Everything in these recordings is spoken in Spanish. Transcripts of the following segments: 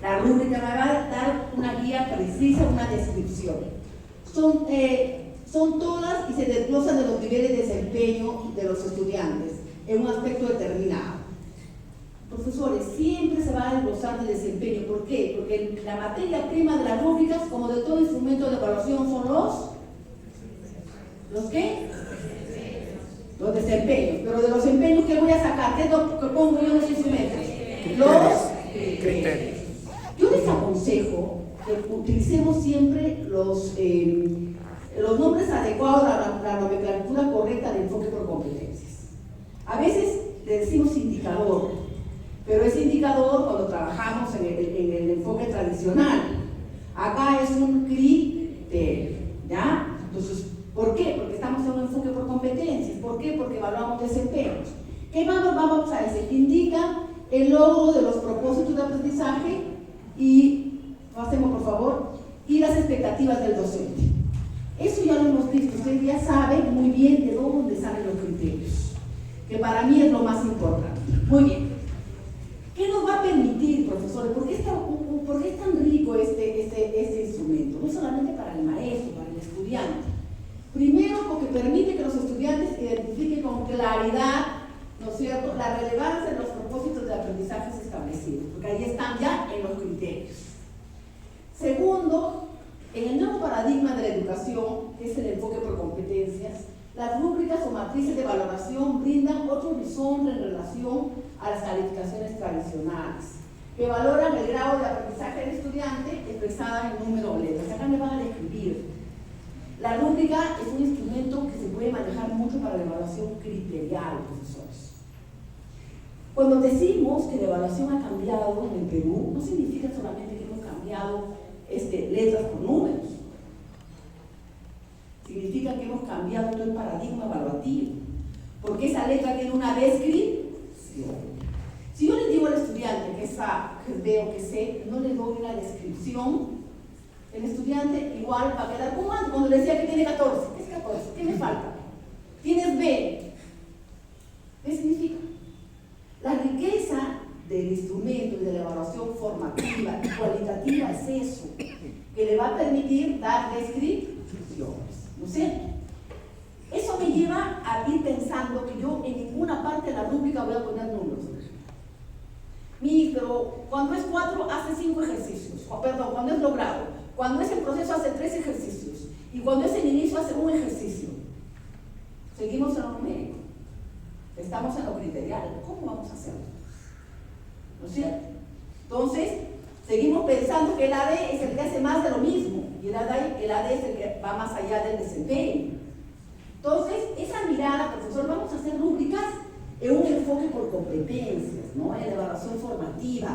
La rúbrica me va a dar una guía precisa, una descripción. Son todas y se desglosan de los niveles de desempeño de los estudiantes en un aspecto determinado. Profesores, siempre se va a desglosar el desempeño. ¿Por qué? Porque la materia prima de las rúbricas, como de todo instrumento de evaluación, son ¿los qué? Los desempeños. Pero de los empeños, ¿qué voy a sacar? ¿Qué es lo que pongo yo en los instrumentos? Los criterios. Yo les aconsejo que utilicemos siempre los nombres adecuados a la nomenclatura correcta de enfoque por competencias. A veces le decimos indicador, pero es indicador cuando trabajamos en el enfoque tradicional. Acá es un criterio, ¿ya? Entonces, ¿por qué? Porque estamos en un enfoque por competencias. ¿Por qué? Porque evaluamos desempeños. ¿Qué vamos a decir? Indica el logro de los propósitos de aprendizaje y, pasemos por favor, y las expectativas del docente. Eso ya lo hemos visto. Ustedes ya saben muy bien de dónde salen los criterios, que para mí es lo más importante. Muy bien. ¿Qué nos va a permitir, profesores? ¿Por qué es tan rico este instrumento? No solamente para el maestro, para el estudiante. Primero, porque permite que los estudiantes identifiquen con claridad, ¿no es cierto?, la relevancia de los propósitos de aprendizajes establecidos, porque ahí están ya en los criterios. Segundo, en el nuevo paradigma de la educación, que es el enfoque por competencias, las rúbricas o matrices de valoración brindan otro horizonte en relación a las calificaciones tradicionales, que valoran el grado de aprendizaje del estudiante expresada en número o letras. Acá me van a describir. La rúbrica es un instrumento que se puede manejar mucho para la evaluación criterial, profesores. Cuando decimos que la evaluación ha cambiado en el Perú, no significa solamente que hemos cambiado letras por números. Significa que hemos cambiado todo el paradigma evaluativo, porque esa letra tiene una descripción. Si yo le digo al estudiante que veo que sé, no le doy una descripción, el estudiante igual va a quedar como antes, cuando le decía que tiene 14. ¿Qué es 14? ¿Qué me falta? Tienes B. ¿Qué significa? La riqueza del instrumento y de la evaluación formativa y cualitativa es eso, que le va a permitir dar descripciones, ¿no es cierto? Eso me lleva a ir pensando que yo en ninguna parte de la rúbrica voy a poner números. Pero cuando es 4 hace 5 ejercicios, perdón, cuando es logrado, cuando es el proceso hace 3 ejercicios y cuando es el inicio hace 1 ejercicio. Seguimos en lo numérico, estamos en lo criterial. ¿Cómo vamos a hacerlo? ¿No es cierto? Entonces, seguimos pensando que el AD es el que hace más de lo mismo y el AD es el que va más allá del desempeño. Entonces, esa mirada, profesor, vamos a hacer rúbricas en un enfoque por competencias, ¿no? En la evaluación formativa.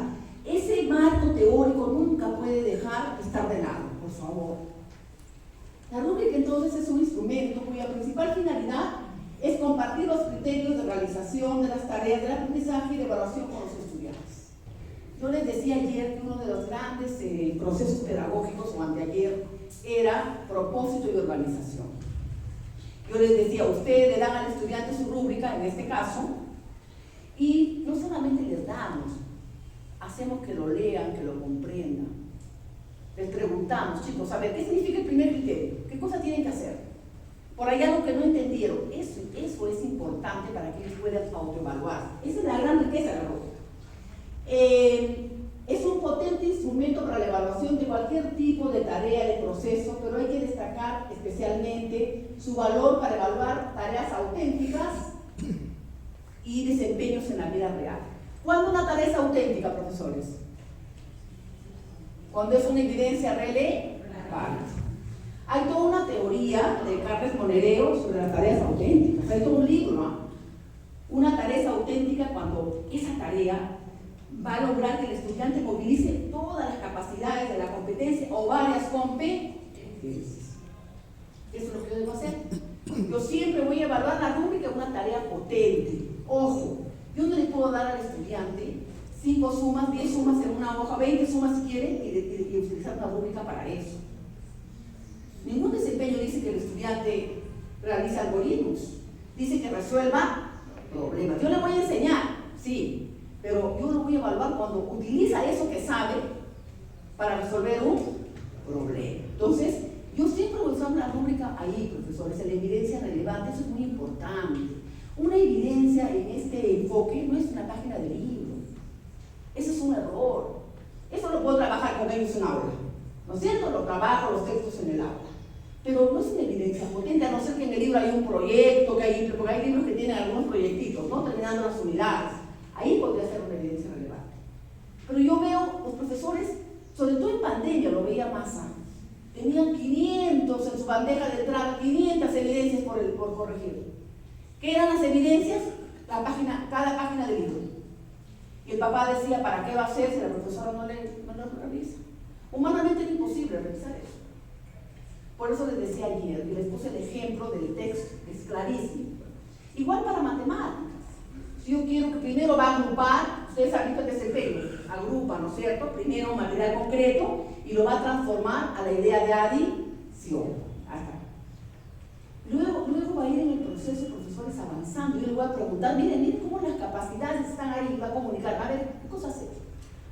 Ese marco teórico nunca puede dejar de estar de lado, por favor. La rúbrica entonces es un instrumento cuya principal finalidad es compartir los criterios de realización de las tareas del aprendizaje y de evaluación con los estudiantes. Yo les decía ayer que uno de los grandes procesos pedagógicos, o anteayer, era propósito y organización. Yo les decía, ustedes le dan al estudiante su rúbrica, en este caso, y no solamente les damos, hacemos que lo lean, que lo comprendan. Les preguntamos, chicos, a ver, ¿qué significa el primer criterio? ¿Qué cosa tienen que hacer? Por ahí algo que no entendieron. Eso es importante para que ellos puedan autoevaluar. Esa es la gran riqueza de la rúbrica. Es un potente instrumento para la evaluación de cualquier tipo de tarea, de proceso, pero hay que destacar especialmente su valor para evaluar tareas auténticas y desempeños en la vida real. ¿Cuándo una tarea es auténtica, profesores? Cuando es una evidencia relevante. Hay toda una teoría de Carles Monereo sobre las tareas auténticas. Hay todo un libro, ¿no? Una tarea es auténtica cuando esa tarea va a lograr que el estudiante movilice todas las capacidades de la competencia o varias competencias. Eso es lo que yo debo hacer. Yo siempre voy a evaluar la rúbrica de una tarea potente. Ojo, yo no le puedo dar al estudiante 5 sumas, 10 sumas en una hoja, 20 sumas si quiere, y utilizar una rúbrica para eso. Ningún desempeño dice que el estudiante realice algoritmos, dice que resuelva problemas. Yo le voy a enseñar, sí, pero yo lo voy a evaluar cuando utiliza eso que sabe para resolver un problema. Entonces, yo siempre voy a usar una rúbrica ahí, profesores, en la evidencia relevante. Eso es muy importante. Una evidencia en este enfoque no es una página de libro. Eso es un error. Eso lo puedo trabajar con ellos en aula, ¿no es cierto? Lo trabajo los textos en el aula. Pero no es una evidencia potente, a no ser que en el libro hay un proyecto, porque hay libros que tienen algunos proyectitos, ¿no? Terminando las unidades. Ahí podría ser una evidencia relevante. Pero yo veo los profesores, sobre todo en pandemia, lo veía más antes. Tenían 500 en su bandeja de entrada, 500 evidencias por corregir. ¿Qué eran las evidencias? Cada página del libro. Y el papá decía, ¿para qué va a ser si la profesora no lo revisa? Humanamente es imposible revisar eso. Por eso les decía ayer, y les puse el ejemplo del texto, que es clarísimo. Igual para matemáticas. Si yo quiero que primero va a agrupar, ustedes han visto que se agrupa, ¿no es cierto? Primero un material concreto y lo va a transformar a la idea de adición. Luego va a ir en el proceso, profesores, avanzando. Yo le voy a preguntar, miren cómo las capacidades están ahí, va a comunicar, a ver, ¿qué cosas hacer?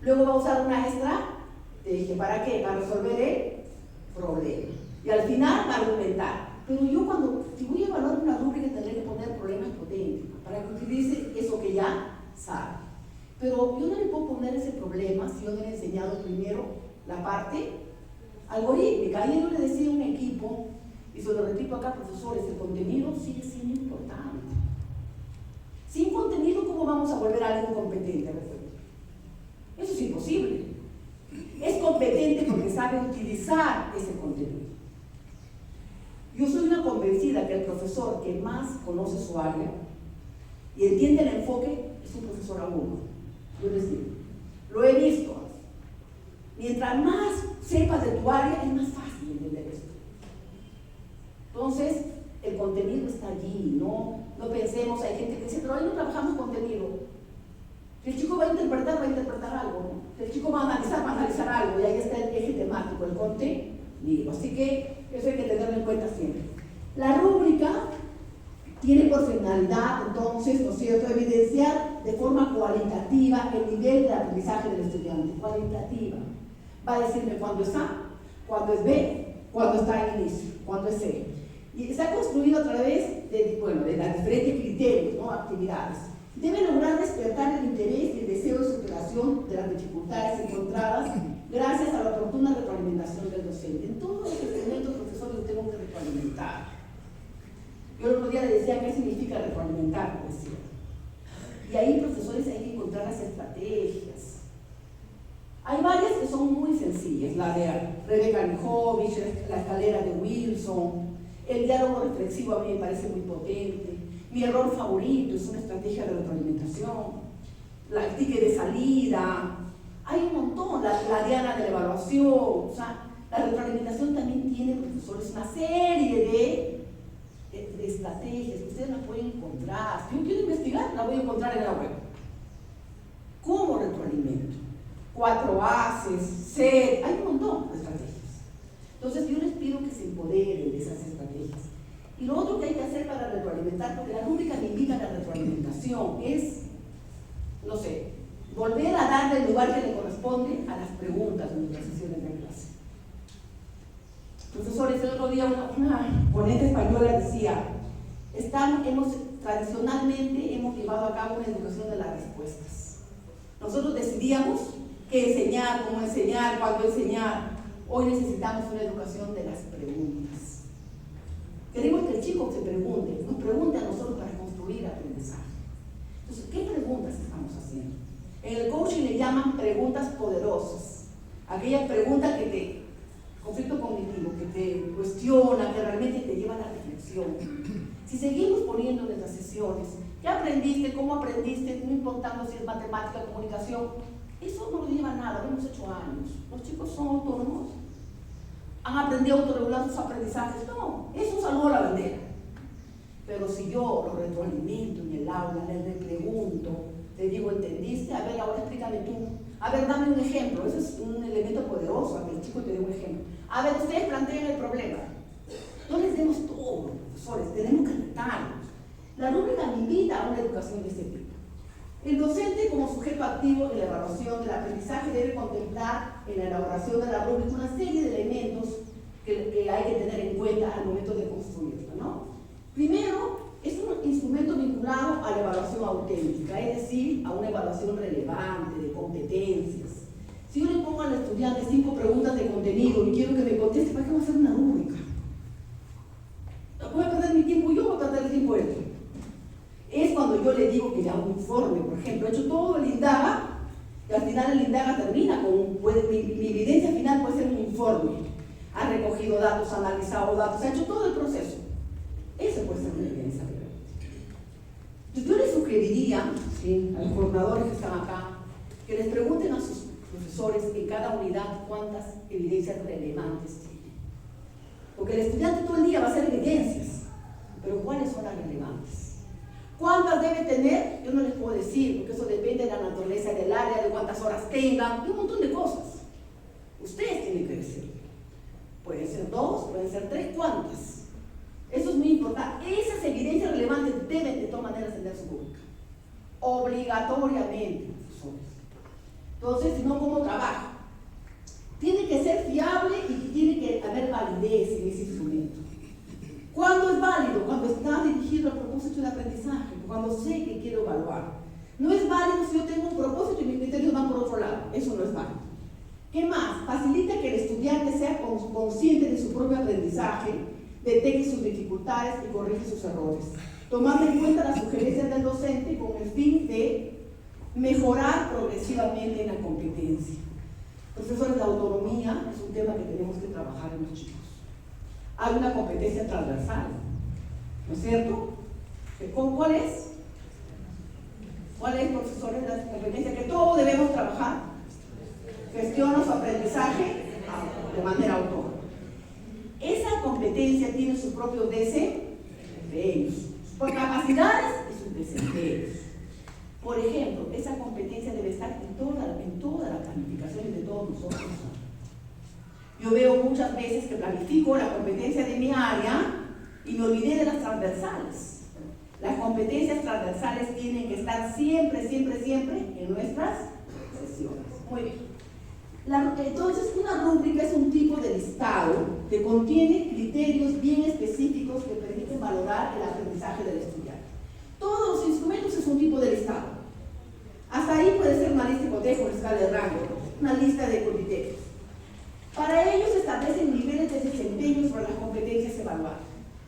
Luego va a usar una estrategia, ¿para qué? Para resolver el problema. Y al final, argumentar. Pero yo si voy a evaluar una rúbrica, tendré que poner problemas potentes, para que utilice eso que ya sabe. Pero yo no le puedo poner ese problema si yo no le he enseñado primero la parte algorítmica. Ayer yo le decía a un equipo, y se lo repito acá, profesores, el contenido sigue siendo importante. Sin contenido, ¿cómo vamos a volver a alguien competente? Eso es imposible. Es competente porque sabe utilizar ese contenido. Yo soy una convencida que el profesor que más conoce su área y entiende el enfoque es un profesor alumno. Yo les digo, lo he visto. Mientras más sepas de tu área, es más fácil entender esto. Entonces, el contenido está allí, no pensemos, hay gente que dice, pero ahí no trabajamos contenido. Si el chico va a interpretar algo, ¿no? Si el chico va a analizar algo, y ahí está el eje temático, el contenido. Así que eso hay que tenerlo en cuenta siempre. La rúbrica tiene por finalidad, entonces, ¿no es cierto?, evidenciar de forma cualitativa el nivel de aprendizaje del estudiante. Cualitativa. Va a decirme cuándo es A, cuándo es B, cuándo está en inicio, cuándo es C. Y está construido a través de los diferentes criterios, ¿no? Actividades. Debe lograr despertar el interés y el deseo de superación de las dificultades encontradas gracias a la oportuna retroalimentación del docente. En todos los experimentos, profesores, yo tengo que retroalimentar. Yo el otro día le decía qué significa retroalimentar, decía. Y ahí, profesores, hay que encontrar las estrategias. Hay varias que son muy sencillas, la de Rebecca Lihovich, la escalera de Wilson, el diálogo reflexivo a mí me parece muy potente. Mi error favorito es una estrategia de retroalimentación, el ticket de salida, hay un montón, la diana de la evaluación, o sea, la retroalimentación también tiene, profesores, una serie de estrategias que ustedes las pueden encontrar. Si yo quiero investigar, la voy a encontrar en la web. ¿Cómo retroalimento? 4 haces, set, hay un montón de estrategias. Entonces yo les pido que se empoderen de esas estrategias. Y lo otro que hay que hacer para retroalimentar, porque la rúbrica me invita a la retroalimentación, es, no sé, volver a darle el lugar que le corresponde a las preguntas en nuestras sesiones de clase. Profesores, el otro día una ponente española decía, tradicionalmente hemos llevado a cabo una educación de las respuestas. Nosotros decidíamos qué enseñar, cómo enseñar, cuándo enseñar. Hoy necesitamos una educación de las preguntas. Queremos que el chico nos pregunte a nosotros para construir aprendizaje. Entonces, ¿qué preguntas estamos haciendo? En el coaching le llaman preguntas poderosas. Aquellas preguntas conflicto cognitivo, que te cuestiona, que realmente te lleva a la reflexión. Si seguimos poniendo en nuestras sesiones, ¿qué aprendiste? ¿Cómo aprendiste? No importando si es matemática, comunicación, eso no lo lleva a nada, lo hemos hecho años. Los chicos son autónomos, han aprendido a autorregular sus aprendizajes. No, eso salvó la bandera. Pero si yo lo retroalimento en el aula, le pregunto, le digo, ¿entendiste? A ver, ahora explícame tú. A ver, dame un ejemplo. Ese es un elemento poderoso, a que el chico te dé un ejemplo. A ver, ustedes planteen el problema. No les demos todo, profesores, tenemos que retarnos. La rúbrica me invita a una educación de este tipo. El docente, como sujeto activo de la evaluación del aprendizaje, debe contemplar en la elaboración de la rúbrica una serie de elementos que hay que tener en cuenta al momento de construirla, ¿no? Primero, es un instrumento vinculado a la evaluación auténtica, es decir, a una evaluación relevante de competencias. Si yo le pongo al estudiante 5 preguntas de contenido y quiero que me conteste, ¿para qué voy a hacer una rúbrica? Voy a perder mi tiempo yo, voy a perder el tiempo él. Es cuando yo le digo que le hago un informe, por ejemplo, he hecho todo el INDAGA y al final el INDAGA termina con, mi evidencia final puede ser un informe. Ha recogido datos, ha analizado datos, ha hecho todo el proceso. Ese puede ser una evidencia relevante. Yo les sugeriría, ¿sí?, a los coordinadores que están acá, que les pregunten a sus profesores en cada unidad cuántas evidencias relevantes tienen. Porque el estudiante todo el día va a hacer evidencias, pero ¿cuáles son las relevantes? ¿Cuántas debe tener? Yo no les puedo decir, porque eso depende de la naturaleza del área, de cuántas horas tengan, de un montón de cosas. Ustedes tienen que decir. Pueden ser 2, pueden ser 3, ¿cuántas? Eso es muy importante. Esas evidencias relevantes deben de todas maneras tener su pública. Obligatoriamente, profesores. Entonces, si no, ¿cómo trabaja? Tiene que ser fiable y tiene que haber validez en ese instrumento. ¿Cuándo es válido? Cuando está dirigido al propósito de aprendizaje, cuando sé que quiero evaluar. No es válido si yo tengo un propósito y mis criterios van por otro lado. Eso no es válido. ¿Qué más? Facilita que el estudiante sea consciente de su propio aprendizaje, detecte sus dificultades y corrige sus errores, tomando en cuenta las sugerencias del docente con el fin de mejorar progresivamente en la competencia. Profesores, la autonomía es un tema que tenemos que trabajar en los chicos. Hay una competencia transversal, ¿no es cierto? ¿Cuál es? ¿Cuál es, profesores, la competencia que todos debemos trabajar? Gestiona su aprendizaje de manera autónoma. Esa competencia tiene sus propios desempeños, sus capacidades y sus desempeños. Por ejemplo, esa competencia debe estar en todas las planificaciones de todos nosotros. Yo veo muchas veces que planifico la competencia de mi área y me olvidé de las transversales. Las competencias transversales tienen que estar siempre, siempre, siempre en nuestras sesiones. Muy bien. Entonces, una rúbrica es un tipo de listado que contiene criterios bien específicos que permiten valorar el aprendizaje del estudiante. Todos los instrumentos es un tipo de listado. Hasta ahí puede ser una lista de cotejo, una escala de rango, una lista de criterios. Para ello se establecen niveles de desempeño sobre las competencias evaluadas.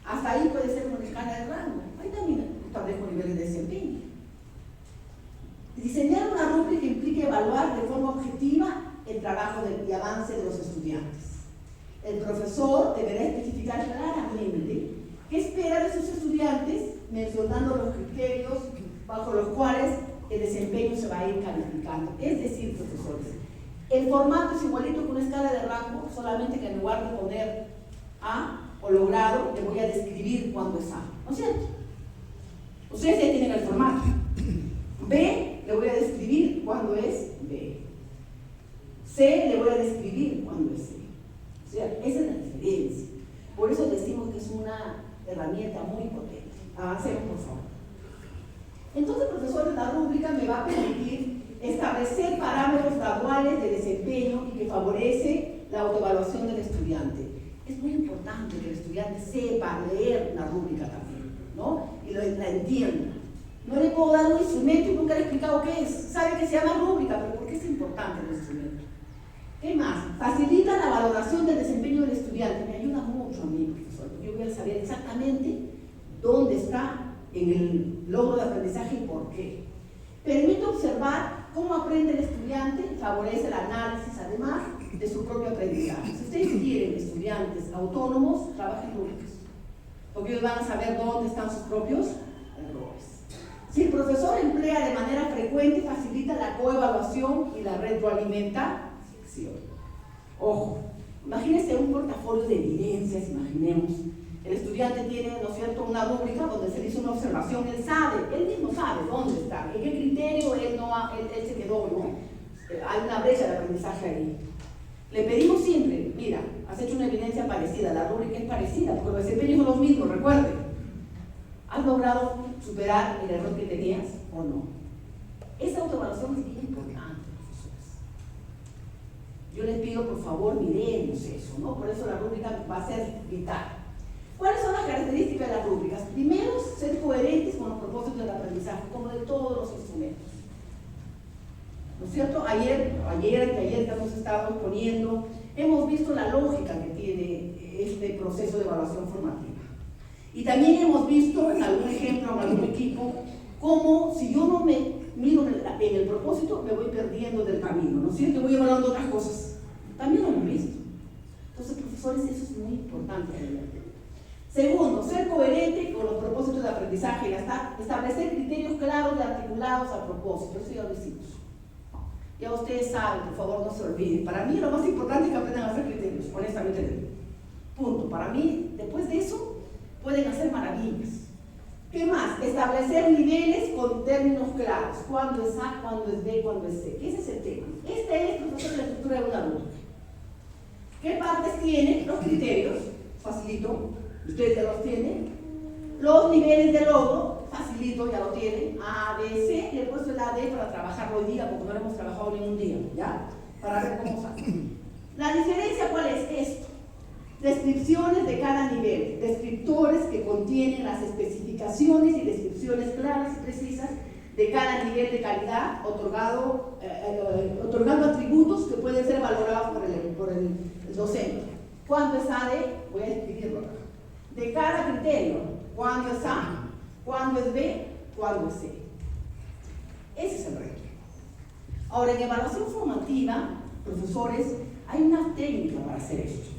Hasta ahí puede ser una escala de rango. Ahí también establezco niveles de desempeño. Diseñar una rúbrica implica evaluar de forma objetiva el trabajo y avance de los estudiantes. El profesor deberá especificar claramente qué espera de sus estudiantes, mencionando los criterios bajo los cuales el desempeño se va a ir calificando. Es decir, profesores, el formato es igualito que una escala de rango, solamente que en lugar de poner A o logrado, le voy a describir cuándo es A. ¿No es cierto? Ustedes ya tienen el formato. B, le voy a describir cuándo es B. C, le voy a describir cuándo es C. O sea, esa es la diferencia. Por eso decimos que es una herramienta muy potente. Avancemos, por favor. Entonces, profesores, la rúbrica me va a permitir establecer parámetros graduales de desempeño y que favorece la autoevaluación del estudiante. Es muy importante que el estudiante sepa leer la rúbrica también, ¿no? Y la entienda. No le puedo dar un instrumento y nunca le he explicado qué es. Sabe que se llama rúbrica, pero ¿por qué es importante el instrumento? ¿Qué más? Facilita la valoración del desempeño del estudiante. Me ayuda mucho a mí, profesor. Yo voy a saber exactamente dónde está en el logro de aprendizaje y por qué. Permite observar cómo aprende el estudiante, favorece el análisis, además de su propio aprendizaje. Si ustedes quieren estudiantes autónomos, trabajen rúbricas, porque ellos van a saber dónde están sus propios errores. Si el profesor emplea de manera frecuente, facilita la coevaluación y la retroalimentación. Ojo, imagínense un portafolio de evidencias, imaginemos. El estudiante tiene, ¿no es cierto?, una rúbrica donde se dice una observación, él mismo sabe dónde está, en qué criterio él se quedó, ¿no? Hay una brecha de aprendizaje ahí. Le pedimos siempre, mira, has hecho una evidencia parecida, la rúbrica es parecida, porque los desempeños son los mismos, recuerden. ¿Has logrado superar el error que tenías o no? Esa autoevaluación es bien importante, profesores. Yo les pido, por favor, miremos eso, ¿no? Por eso la rúbrica va a ser vital. ¿Cuáles son las características de las rúbricas? Primero, ser coherentes con los propósitos del aprendizaje, como de todos los instrumentos. ¿No es cierto? Ayer que hemos estado exponiendo, hemos visto la lógica que tiene este proceso de evaluación formativa. Y también hemos visto en algún ejemplo, en algún equipo, cómo si yo no me miro en el propósito, me voy perdiendo del camino, ¿no es cierto? Voy evaluando otras cosas. También lo hemos visto. Entonces, profesores, eso es muy importante. Segundo, ser coherente con los propósitos de aprendizaje, establecer criterios claros y articulados al propósito. Eso ya lo hicimos. Ya ustedes saben, por favor, no se olviden. Para mí lo más importante es que aprendan a hacer criterios, honestamente digo. Punto. Para mí, después de eso, pueden hacer maravillas. ¿Qué más? Establecer niveles con términos claros. Cuándo es A, cuándo es B, cuándo es C. Ese es el tema. Este es, profesor, la estructura de una rúbrica. ¿Qué partes tienen? Los criterios. Facilito. Ustedes ya los tienen. Los niveles de logro. Facilito, ya lo tienen. A, B, C. Le he puesto el AD para trabajarlo hoy día, porque no lo hemos trabajado ningún día. ¿Ya? Para ver cómo sale. La diferencia, ¿cuál es? Esto. Descripciones de cada nivel, descriptores que contienen las especificaciones y descripciones claras y precisas de cada nivel de calidad, otorgando atributos que pueden ser valorados por el docente. ¿Cuándo es AD? Voy a escribirlo acá. De cada criterio, ¿cuándo es A? ¿Cuándo es B? ¿Cuándo es C? Ese es el reto. Ahora, en evaluación formativa, profesores, hay una técnica para hacer esto.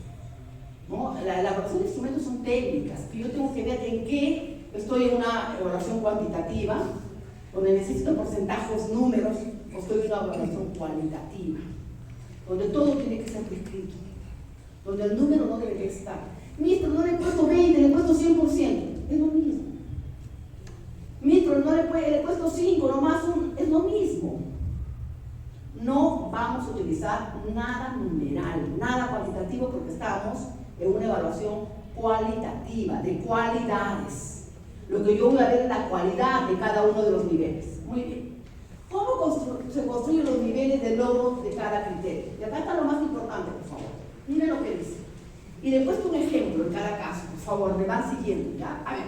¿No? La evaluación de instrumentos son técnicas, que yo tengo que ver en qué estoy en una evaluación cuantitativa, donde necesito porcentajes, números, o estoy en una evaluación cualitativa, donde todo tiene que ser prescrito, donde el número no debe estar. Ministro, no le he puesto 20, le he puesto 100%, es lo mismo. Ministro, no le he puesto 5, nomás es lo mismo. No vamos a utilizar nada numeral, nada cuantitativo, porque estamos en una evaluación cualitativa, de cualidades. Lo que yo voy a ver es la cualidad de cada uno de los niveles. Muy bien. ¿Cómo se construyen los niveles de logro de cada criterio? Y acá está lo más importante, por favor. Miren lo que dice. Y le he puesto un ejemplo en cada caso, por favor, me van siguiendo, ¿ya? A ver.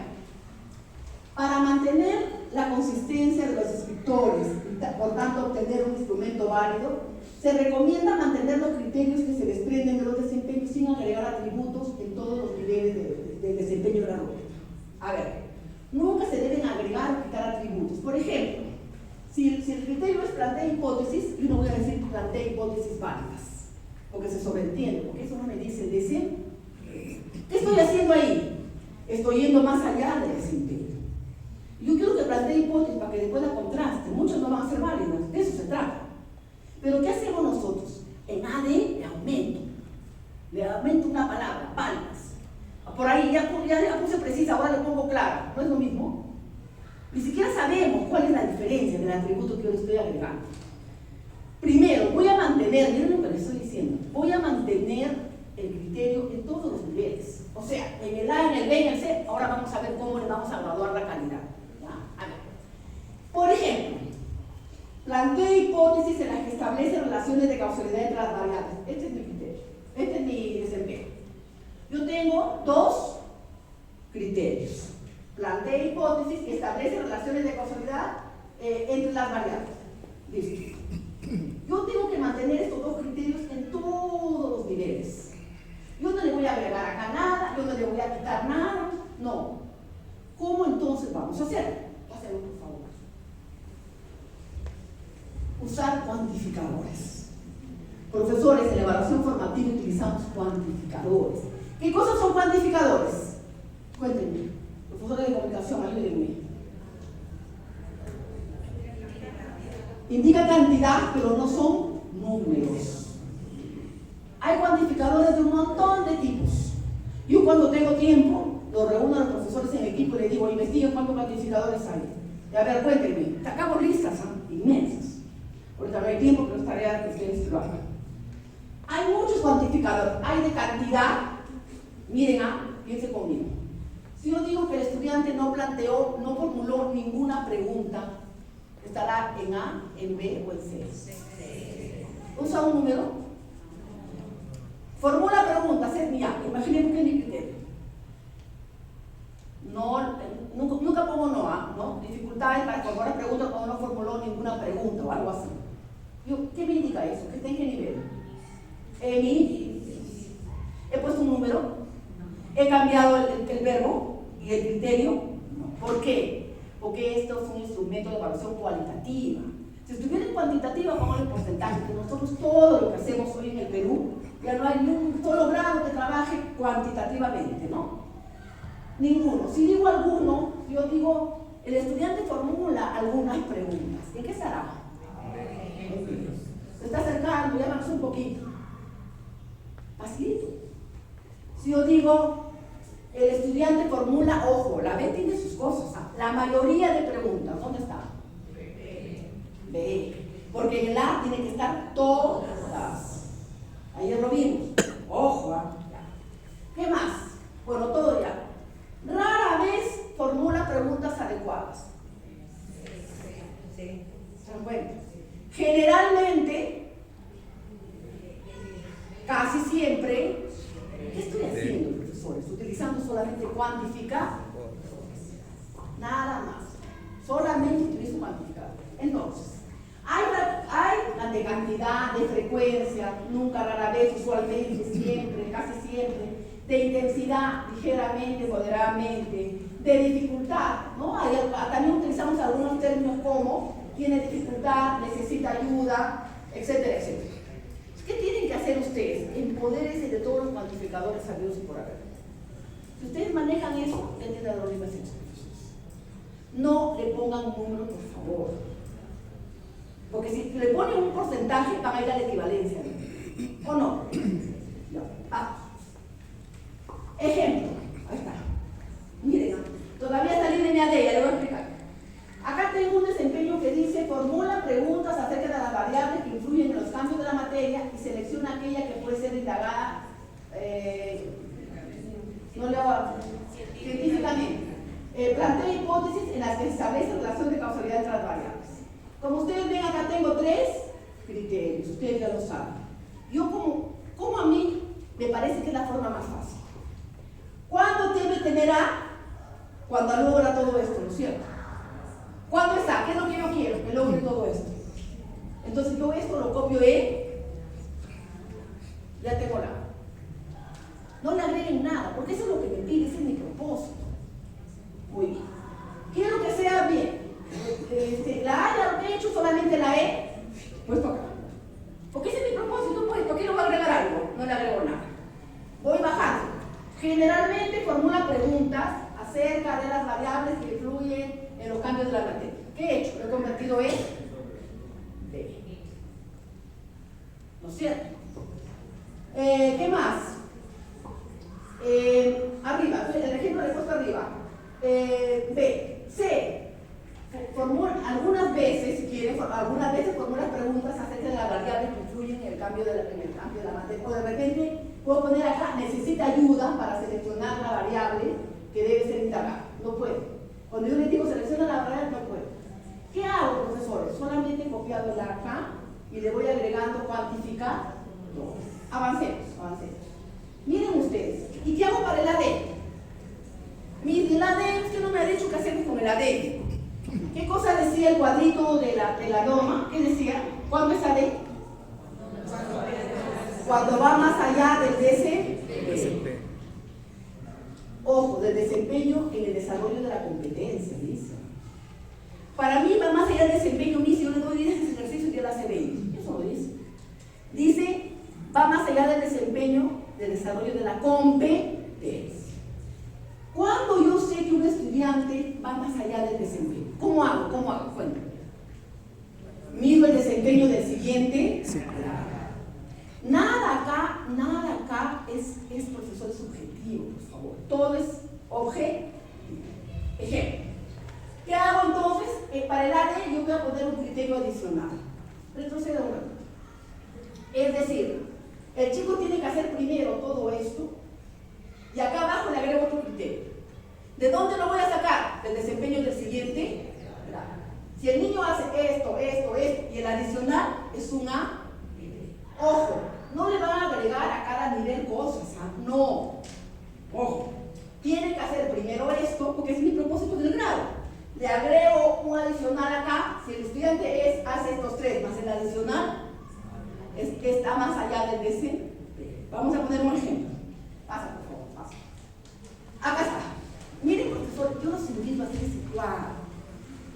Para mantener la consistencia de los descriptores y por tanto obtener un instrumento válido, se recomienda mantener los criterios que se desprenden de los desempeños sin agregar atributos en todos los niveles del desempeño de la rúbrica. A ver, nunca se deben agregar o quitar atributos. Por ejemplo, si el criterio es plantea hipótesis, yo no voy a decir plantea hipótesis válidas, porque se sobreentiende, porque eso no me dice el desempeño. ¿Qué estoy haciendo ahí? Estoy yendo más allá del desempeño. Yo quiero que plantee hipótesis para que después la contraste. Muchas no van a ser válidas, de eso se trata. Pero ¿qué hacemos nosotros? En AD le aumento una palabra, válidas. Por ahí ya puse precisa, ahora le pongo clara. ¿No es lo mismo? Ni siquiera sabemos cuál es la diferencia del atributo que yo le estoy agregando. Primero, voy a mantener, miren lo que les estoy diciendo, voy a mantener el criterio en todos los niveles. O sea, en el A, en el B, en el C, ahora vamos a ver cómo le vamos a graduar la calidad. ¿Ya? A ver. Por ejemplo, planteo hipótesis en las que establece relaciones de causalidad entre las variables. Este es mi criterio, este es mi desempeño. Yo tengo dos criterios. Planteo hipótesis que establece relaciones de causalidad entre las variables. Listo. Yo tengo que mantener estos dos criterios en todos los niveles. Yo no le voy a agregar acá nada, yo no le voy a quitar nada, no. ¿Cómo entonces vamos a hacerlo? Pásenlo, por favor. Usar cuantificadores. Profesores, en la evaluación formativa utilizamos cuantificadores. ¿Qué cosas son cuantificadores? Cuéntenme. Profesores de comunicación, ayúdenme. Indica cantidad, pero no son números. Hay cuantificadores de un montón de tipos. Yo cuando tengo tiempo, lo reúno a los profesores en equipo y les digo, investiguen cuántos cuantificadores hay. Y a ver, cuéntenme, sacamos listas inmensas. Ahorita no hay tiempo, pero es tarea que ustedes lo hagan. Hay muchos cuantificadores. Hay de cantidad. Miren, piensen conmigo. Si yo digo que el estudiante no planteó, no formuló ninguna pregunta, ¿Estará en A, en B o en C? ¿Usa un número? Formula preguntas, es mía. Imaginemos que es mi criterio. No, nunca pongo no. Dificultades para formular preguntas cuando no formuló ninguna pregunta o algo así. ¿Qué me indica eso? ¿Que está en qué nivel? He puesto un número, he cambiado el verbo y el criterio. No. ¿Por qué? Porque esto es un instrumento de evaluación cualitativa. Si estuviera en cuantitativa, vamos al porcentaje, que nosotros todo lo que hacemos hoy en el Perú, ya no hay ni un solo grado que trabaje cuantitativamente, ¿no? Ninguno. Si digo alguno, yo digo, el estudiante formula algunas preguntas. ¿En qué estará? Se está acercando, ya avanzó un poquito. Facilito. Si yo digo, el estudiante formula, ojo, la B tiene sus cosas, ¿ah? La mayoría de preguntas, ¿dónde está? B. Porque en el A tiene que estar todas. Ayer lo vimos. Ojo, ¿ah? ¿Qué más? Bueno, todo ya. Rara vez formula preguntas adecuadas. ¿Se dan cuenta? Generalmente, casi siempre, ¿qué estoy haciendo, profesores? Utilizando solamente cuantificar. Nada más. Solamente utilizo cuantificar. Entonces, hay de cantidad, de frecuencia, nunca, rara vez, usualmente, siempre, casi siempre, de intensidad, ligeramente, moderadamente, de dificultad, ¿no? También utilizamos algunos términos como tiene dificultad, necesita ayuda, etcétera, etcétera. ¿Qué tienen que hacer ustedes? Empodérense de todos los cuantificadores sabidos y por haber. Si ustedes manejan eso, ya tienen las mismas expresiones. No le pongan un número, por favor. Porque si le ponen un porcentaje, van a ir a la equivalencia. ¿O no? Ejemplo. Ahí está. Miren, todavía está en línea D, ya le voy a explicar. Acá tengo un desempeño que dice, formula preguntas acerca de las variables que influyen en los cambios de la materia y selecciona aquella que puede ser indagada científicamente. Plantea hipótesis en las que se establece relación de causalidad entre las variables. Como ustedes ven, acá tengo 3 criterios, ustedes ya lo saben. Yo como a mí me parece que es la forma más fácil. ¿Cuándo debe tener A? Cuando logra todo esto, ¿no es cierto? ¿Cuándo está? ¿Qué es lo que yo quiero? Que logre todo esto. Entonces yo esto lo copio ya tengo la. No le agreguen nada, porque eso es lo que me pide, ese es mi propósito. Muy bien. Quiero que sea bien. La A ya lo que he hecho, solamente la E, puesto acá. Porque ese es mi propósito, puesto. Aquí no voy a agregar algo, no le agrego nada. Voy bajando. Generalmente formula preguntas acerca de las variables que influyen en los cambios de la materia. ¿Qué he hecho? Lo he convertido en B. ¿No es cierto? ¿Qué más? Arriba, el ejemplo le he puesto arriba. B. C. Algunas veces, si quieren, algunas veces formula preguntas acerca de las variables que influyen en el cambio de la materia. O de repente puedo poner acá, necesita ayuda para seleccionar la variable que debe ser indagada. No puede. Cuando yo les digo selecciona la variable, no puede. ¿Qué hago, profesores? Solamente he copiado el acá y le voy agregando cuantificar. Avancemos. Miren ustedes. ¿Y qué hago para el AD? Miren, el AD, usted no me ha dicho qué hacemos con el AD. ¿Qué cosa decía el cuadrito de la norma? ¿Qué decía? ¿Cuándo es AD? Cuando va más allá del desempeño. Ojo, del desempeño en el desarrollo de la competencia, dice. Para mí va más allá del desempeño, si yo le doy 10 ejercicios y él hace 20. Eso lo dice. Dice, va más allá del desempeño, del desarrollo de la competencia. ¿Cuándo yo sé que un estudiante va más allá del desempeño? ¿Cómo hago? Cuéntame. Mido el desempeño del siguiente. Sí. Nada acá es profesor subjetivo, por favor. Todo es objetivo. Ejemplo. ¿Qué hago entonces? Para el área yo voy a poner un criterio adicional. Retrocedo un rato. Es decir, el chico tiene que hacer primero todo esto y acá abajo le agrego otro criterio. ¿De dónde lo voy a sacar? Del desempeño del siguiente grado. Si el niño hace esto, y el adicional es un A, ojo, no le van a agregar a cada nivel cosas, ¿ah? No, ojo, tiene que hacer primero esto, porque es mi propósito del grado. Le agrego un adicional acá, si el estudiante hace estos 3 más el adicional, está más allá del desempeño. Vamos a poner un ejemplo. Pasa, por favor, pasa. Acá está. Miren, profesor, yo los invito a hacer ese cuadro.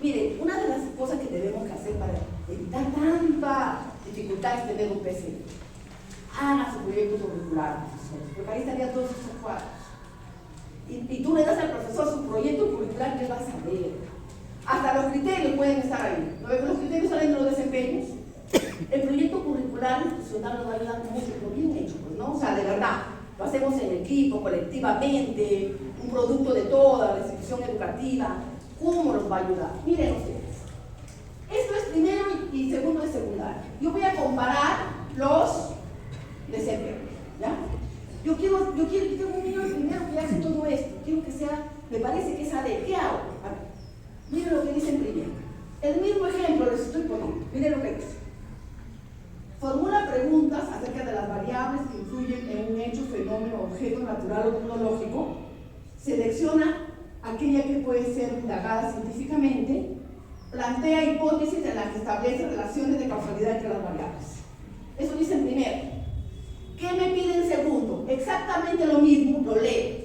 Miren, una de las cosas que debemos hacer para evitar tanta dificultad es tener un PC. Hagan su proyecto curricular, profesores, porque ahí estarían todos esos cuadros. Y tú le das al profesor su proyecto curricular que él va a saber. Hasta los criterios pueden estar ahí. Los criterios salen de los desempeños. El proyecto curricular institucional nos va a ayudar mucho, pero bien hecho, pues, ¿no? O sea, de verdad, lo hacemos en equipo, colectivamente, un producto de toda la institución educativa. ¿Cómo nos va a ayudar? Miren ustedes. Esto es primero y segundo de secundaria. Yo voy a comparar los desempeños, ¿ya? Yo quiero que tenga un niño primero que hace todo esto. Quiero que sea, me parece que es AD. ¿Qué hago? A ver, miren lo que dice en primero. El mismo ejemplo les estoy poniendo. Miren lo que dice. Formula preguntas acerca de las variables que influyen en un hecho, fenómeno, objeto natural o tecnológico. Selecciona aquella que puede ser indagada científicamente. Plantea hipótesis en las que establece relaciones de causalidad entre las variables. Eso dice en primero. ¿Qué me pide en segundo? Exactamente lo mismo, lo leo.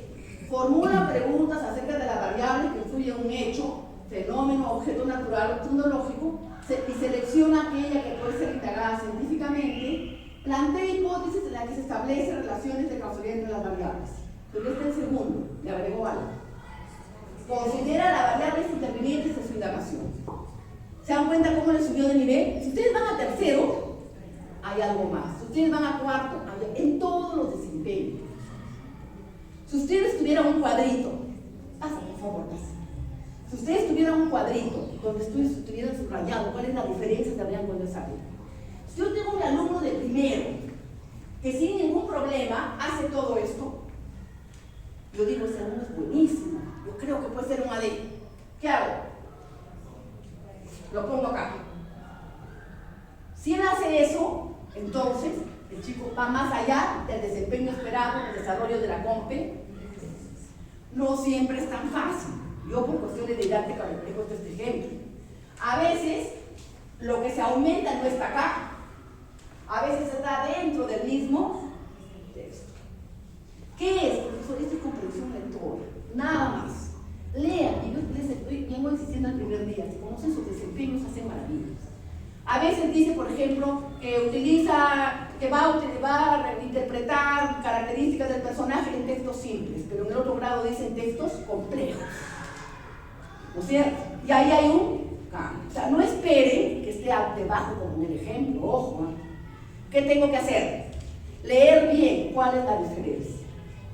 Formula preguntas acerca de las variables que influyen en un hecho, fenómeno, objeto natural o tecnológico y selecciona aquella que puede ser indagada científicamente. Plantea hipótesis en las que se establecen relaciones de causalidad entre las variables. Pero este es el segundo, le agregó algo. Considera las variables intervinientes en su indagación. ¿Se dan cuenta cómo le subió de nivel? Si ustedes van a tercero, hay algo más. Si ustedes van a cuarto, en todos los desempeños. Si ustedes tuvieran un cuadrito, pasa por favor, pasa. Si ustedes tuvieran un cuadrito donde estuvieran subrayado cuál es la diferencia que habrían con esa área. Si yo tengo un alumno de primero que sin ningún problema hace todo esto, yo digo, ese alumno es buenísimo, yo creo que puede ser un AD. ¿Qué hago? Lo pongo acá. Si él hace eso, entonces el chico va más allá del desempeño esperado, del desarrollo de la COMPE. No siempre es tan fácil. Yo por cuestiones didácticas les he puesto este ejemplo. A veces lo que se aumenta no está acá. A veces está dentro del mismo texto. ¿Qué es, profesor? Esto es comprensión lectora. Nada más. Lean. Y yo les estoy vengo insistiendo el primer día. Si conocen sus desempeños, hacen maravillas. A veces dice, por ejemplo, que va a interpretar características del personaje en textos simples, pero en el otro grado dicen textos complejos. ¿No es cierto? Y ahí hay un cambio. O sea, no esperen que esté debajo como en el ejemplo, ojo. ¿Qué tengo que hacer? Leer bien cuál es la diferencia.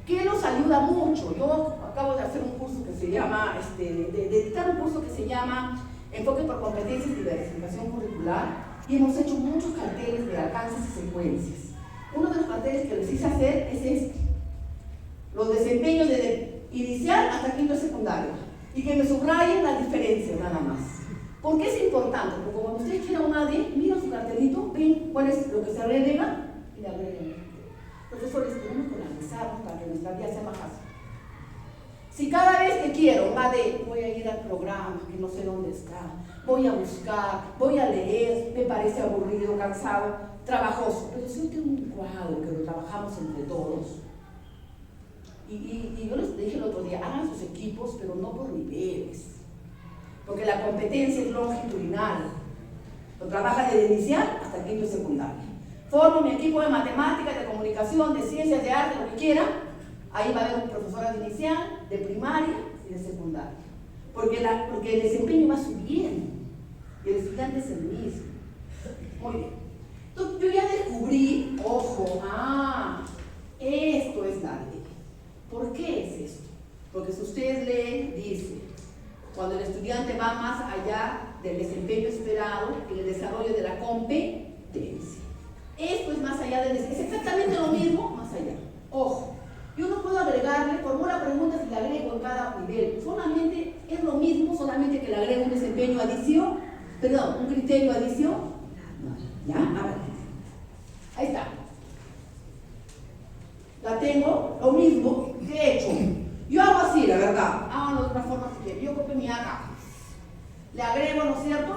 ¿Qué nos ayuda mucho? Yo acabo de hacer un curso que se llama, de dictar un curso que se llama Enfoque por competencias y diversificación curricular, y hemos hecho muchos carteles de alcances y secuencias. Uno de los carteles que les hice hacer es este: los desempeños desde inicial hasta quinto secundario, y que me subrayen las diferencias nada más. ¿Por qué es importante? Porque cuando ustedes quieran un AD, miran su cartelito, ven cuál es lo que se agrega y le agregan. Profesores, tenemos que organizarnos para que nuestra vida sea más fácil. Si cada vez que quiero un AD, voy a ir al programa, que no sé dónde está, voy a buscar, voy a leer, me parece aburrido, cansado, trabajoso. Pero si yo tengo un cuadro que lo trabajamos entre todos, y yo les dije el otro día, hagan sus equipos, pero no por niveles, porque la competencia es longitudinal. Lo trabaja desde inicial hasta quinto y secundaria. Formo mi equipo de matemáticas, de comunicación, de ciencias, de arte, lo que quiera. Ahí va a haber un profesor de inicial, de primaria y de secundaria. Porque el desempeño va subiendo y el estudiante es el mismo. Muy bien. Entonces, yo ya descubrí, ojo, esto es la ley. ¿Por qué es esto? Porque si ustedes leen, dice, cuando el estudiante va más allá del desempeño esperado en el desarrollo de la competencia. Esto es más allá del desempeño. Es exactamente lo mismo, más allá. Ojo. Yo no puedo agregarle, formula preguntas y le agrego en cada nivel. Solamente es lo mismo, solamente que le agrego un desempeño adicional. criterio adicional? ¿Ya? A ver. Ahí está. La tengo, lo mismo que he hecho. Yo hago así, la verdad. Háganlo de otra forma si quieren. Yo copio mi acá. Le agrego, ¿no es cierto?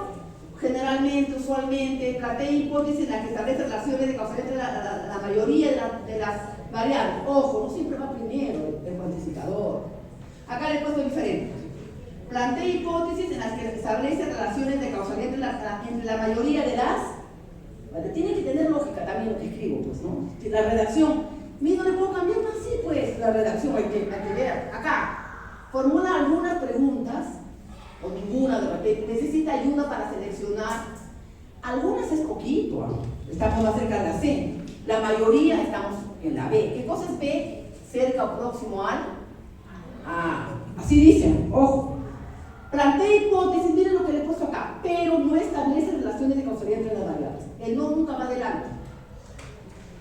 Generalmente, usualmente, plantea hipótesis en la que establece relaciones de causalidad entre la mayoría de las variables. Ojo, no siempre va primero el cuantificador. Acá le he puesto diferente. Plantea hipótesis en las que establece relaciones de causalidad entre la mayoría de las... ¿Vale? Tiene que tener lógica también lo que escribo, pues, ¿no? La redacción. Mira, no le puedo cambiar más, sí, pues, la redacción hay que ver. Acá, formula algunas preguntas, o ninguna de repente, necesita ayuda para seleccionar. Algunas es poquito, ¿no? Estamos más cerca de la C. La mayoría estamos en la B. ¿Qué cosa es B? Cerca o próximo al A. Así dicen, ojo. Plantea hipótesis, miren lo que le he puesto acá, pero no establece relaciones de causalidad entre las variables. El no nunca va adelante.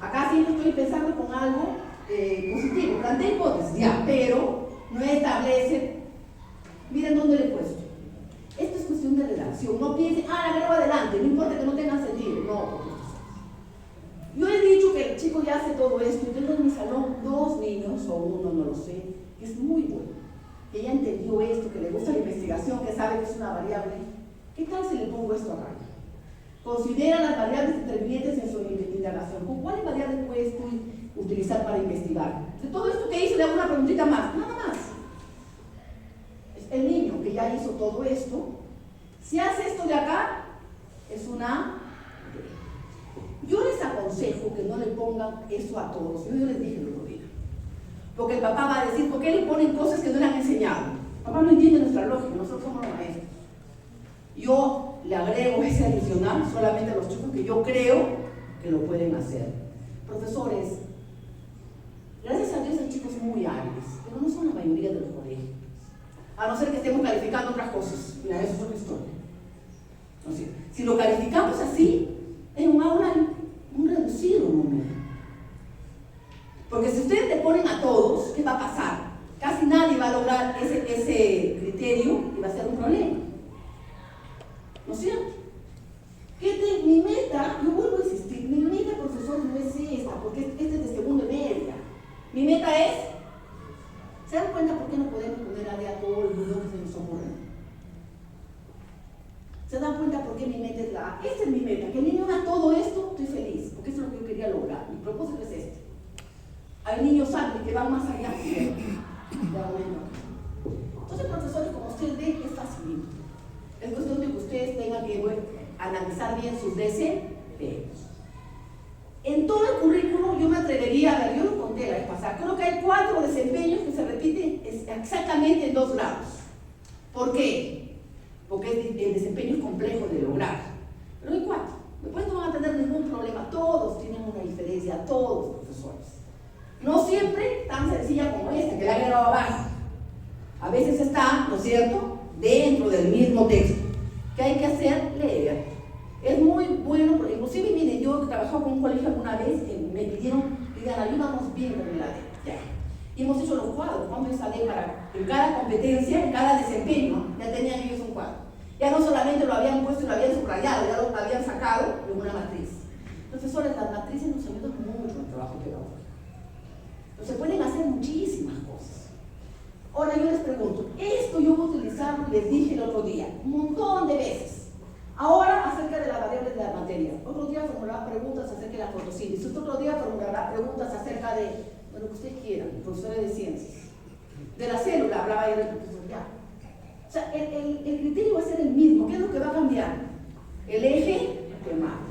Acá sí estoy pensando con algo positivo. Plantea hipótesis, ya, pero no establece. Miren dónde le he puesto. Esto es cuestión de redacción. No piensen, la agrego adelante, no importa que no tenga sentido. No. Yo he dicho que el chico ya hace todo esto. Yo tengo en mi salón 2 niños, o uno, no lo sé, que es muy bueno, que ya entendió esto, que le gusta la investigación, que sabe que es una variable. ¿Qué tal si le pongo esto acá? Considera las variables intervinientes en su indagación. ¿Con cuáles variables puedes tú utilizar para investigar? De todo esto que hice, le hago una preguntita más, nada más. El niño que ya hizo todo esto, si hace esto de acá, es una... Yo les aconsejo que no le pongan eso a todos. Yo les dije el otro día. Porque el papá va a decir, ¿por qué le ponen cosas que no le han enseñado? El papá no entiende nuestra lógica, nosotros somos los maestros. Yo le agrego ese adicional solamente a los chicos que yo creo que lo pueden hacer. Profesores, gracias a Dios hay chicos muy hábiles, pero no son la mayoría de los colegios. A no ser que estemos calificando otras cosas. Mira, eso es otra historia. Entonces, si lo calificamos así, en un aula un reducido número. Porque si ustedes te ponen a todos, ¿qué va a pasar? Casi nadie va a lograr ese criterio y va a ser un problema. ¿No es cierto? Mi meta, yo vuelvo a insistir, mi meta, profesor, no es esta, porque este es de segundo y media. Mi meta es, ¿se dan cuenta por qué no podemos poner a todo el mundo que se nos ocurre? ¿Se dan cuenta por qué mi meta es la A? Esa es mi meta, que el niño haga todo esto, estoy feliz, porque eso es lo que yo quería lograr. Mi propósito es este. Hay niños hábiles que van más allá. Entonces, profesores, como ustedes ven, es facilito. Es cuestión de que ustedes tengan que analizar bien sus desempeños. En todo el currículo yo me atrevería a ver, yo lo conté la vez pasada, creo que hay 4 desempeños que se repiten exactamente en 2 grados. ¿Por qué? Porque el desempeño es complejo de lograr. Pero hay 4. Después no van a tener ningún problema. Todos tienen una diferencia, todos los profesores. No siempre tan sencilla como esta, que la he agregado abajo. A veces está, ¿no es cierto?, dentro del mismo texto. ¿Qué hay que hacer? Leer. Es muy bueno, porque inclusive, miren, yo he trabajado con un colegio alguna vez, me pidieron, digan, ayúdanos bien con el ADE. Ya. Y hemos hecho los cuadros, cuando yo salí para, en cada competencia, en cada desempeño, ya tenían ellos un cuadro. Ya no solamente lo habían puesto y lo habían subrayado, ya lo habían sacado de una matriz. Profesores, las matrices nos ayudan mucho en el trabajo pedagógico. Entonces pueden hacer muchísimas cosas. Ahora yo les pregunto, esto yo voy a utilizarlo, les dije el otro día, un montón de veces. Ahora acerca de las variables de la materia. Otro día formulará preguntas acerca de la fotosíntesis. Otro día formulará preguntas acerca de lo que ustedes quieran, profesores de ciencias. De la célula, hablaba ayer el profesor ya. O sea, el criterio va a ser el mismo. ¿Qué es lo que va a cambiar? El eje temático.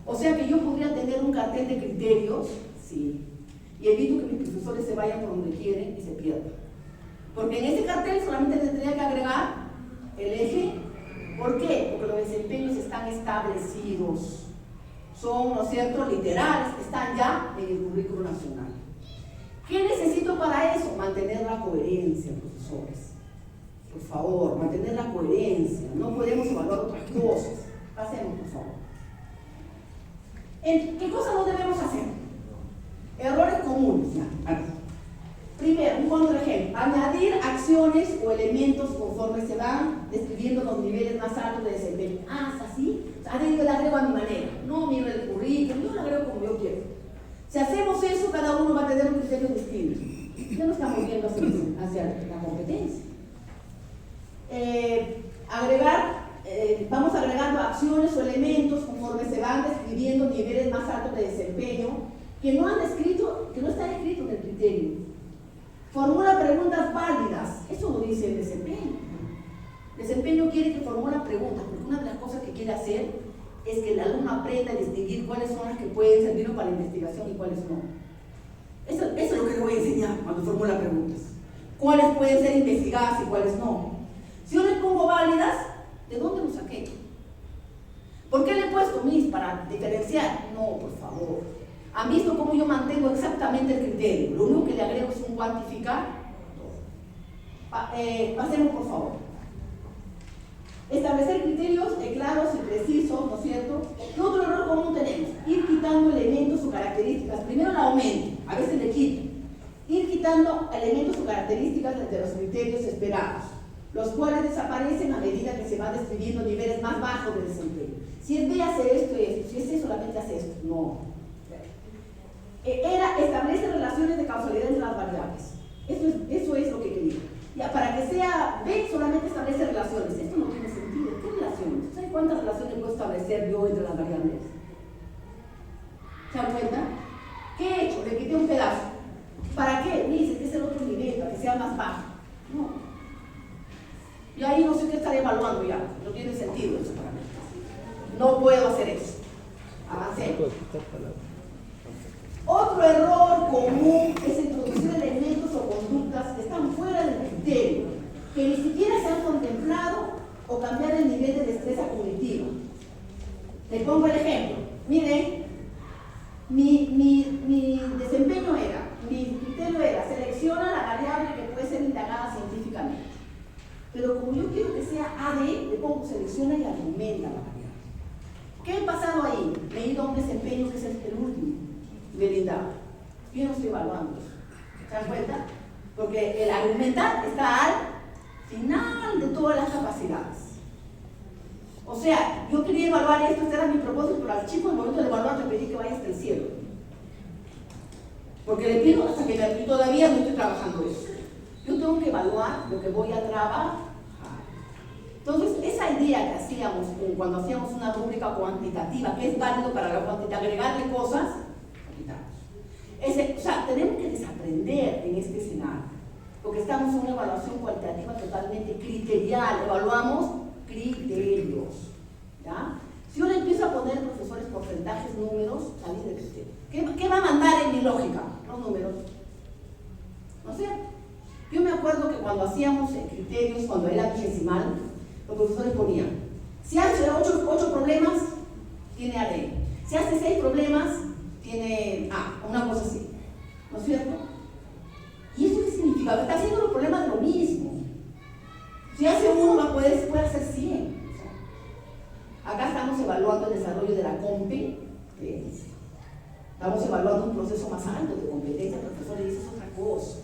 O sea que yo podría tener un cartel de criterios, sí, y evito que mis profesores se vayan por donde quieren y se pierdan. Porque en ese cartel solamente tendría que agregar el eje. ¿Por qué? Porque los desempeños están establecidos. Son, ¿no es cierto?, literales, están ya en el currículo nacional. ¿Qué necesito para eso? Mantener la coherencia, profesores. Por favor, mantener la coherencia. No podemos evaluar otras cosas. Pasemos, por favor. ¿Qué cosas no debemos hacer? Errores comunes. Ya. Primero, un contraejemplo. Añadir acciones o elementos conforme se van describiendo los niveles más altos de desempeño. Ah, ¿es así? O sea, yo la agrego a mi manera. No miro el currículum, yo la agrego como yo quiero. Si hacemos eso, cada uno va a tener un criterio distinto. Ya no estamos viendo hacia la competencia. Vamos agregando acciones o elementos conforme se van describiendo niveles más altos de desempeño que no están escritos en el criterio. Formula preguntas válidas. Eso lo dice el desempeño. El desempeño quiere que formula preguntas, porque una de las cosas que quiere hacer es que el alumno aprenda a distinguir cuáles son las que pueden servir para la investigación y cuáles no. Eso es lo que le voy a enseñar cuando formula preguntas. Cuáles pueden ser investigadas y cuáles no. Si yo le pongo válidas, ¿de dónde lo saqué? ¿Por qué le he puesto mis para diferenciar? No, por favor. ¿Han visto cómo yo mantengo exactamente el criterio? Lo único que le agrego es un cuantificar. Pasemos, por favor. Establecer criterios claros y precisos, ¿no es cierto? ¿Qué otro error común tenemos? Ir quitando elementos o características. Primero la aumento, a veces le quito. Ir quitando elementos o características de los criterios esperados, los cuales desaparecen a medida que se van describiendo niveles más bajos de desempeño. Si es B, hace esto y esto. Si es C, solamente hace esto. No. Establece relaciones de causalidad entre las variables. Eso es lo que quería. Ya, para que sea B, solamente establece relaciones. Esto no tiene sentido. ¿Qué relaciones? ¿Saben cuántas relaciones puedo establecer yo entre las variables? ¿Se dan cuenta? ¿Qué he hecho? Le quité un pedazo. ¿Para qué? Me dice que es el otro nivel, para que sea más bajo. No. Y ahí no sé qué estar evaluando ya. No tiene sentido eso para mí. No puedo hacer eso. Avancé. Otro error común es introducir elementos o conductas que están fuera del criterio, que ni siquiera se han contemplado o cambiar el nivel de destreza cognitiva. Le pongo el ejemplo. Miren, mi desempeño mi criterio era, selecciona la variable que puede ser indagada científicamente. Pero como yo quiero que sea AD, le pongo selecciona y argumenta la variable. ¿Qué ha pasado ahí? Me he ido a un desempeño que es el último nivel indagado. Yo no estoy evaluando eso. ¿Se dan cuenta? Porque el argumentar está al final de todas las capacidades. O sea, yo quería evaluar esto, este era mi propósito, pero al chico en el momento de evaluar le pedí que vaya hasta el cielo. Porque le pido hasta que todavía no estoy trabajando eso. Yo tengo que evaluar lo que voy a trabajar. Entonces, esa idea que hacíamos cuando hacíamos una rúbrica cuantitativa, que es válido para la cuantitativa, agregarle cosas, quitamos. O sea, tenemos que desaprender en este escenario, porque estamos en una evaluación cualitativa totalmente criterial, evaluamos criterios. ¿Ya? Si yo le empiezo a poner, profesores, porcentajes, números, salís del criterio. ¿Qué va a mandar en mi lógica? Los números. ¿No es cierto? Yo me acuerdo que cuando hacíamos criterios, cuando era vigesimal, los profesores ponían, si hace 8 problemas, tiene AD. Si hace 6 problemas, tiene A, una cosa así. ¿No es cierto? ¿Y eso qué significa? Está haciendo los problemas de lo mismo. Si hace 1, puede hacer 100. O sea, acá estamos evaluando el desarrollo de la competencia. Estamos evaluando un proceso más alto de competencia. El profesor le dice es otra cosa.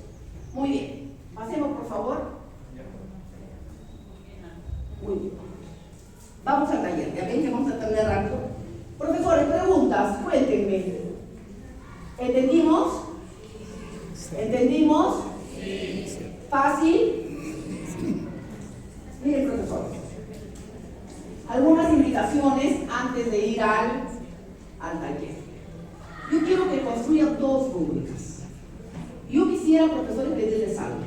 Muy bien. Pasemos, por favor. Muy bien. Vamos al taller. Ya ven que vamos a terminar rápido. Profesores, preguntas. Cuéntenme. ¿Entendimos? ¿Entendimos? ¿Fácil? Miren, profesor. Algunas invitaciones antes de ir al taller. Yo quiero que construyan 2 rúbricas. Yo quisiera, profesores, pedirles algo.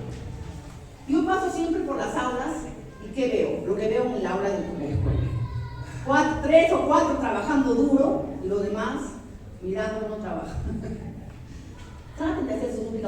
Yo paso siempre por las aulas y ¿qué veo? Lo que veo en el aula de la escuela. 3 o 4 trabajando duro y los demás mirando cómo trabajan. Traten de hacer su rúbrica.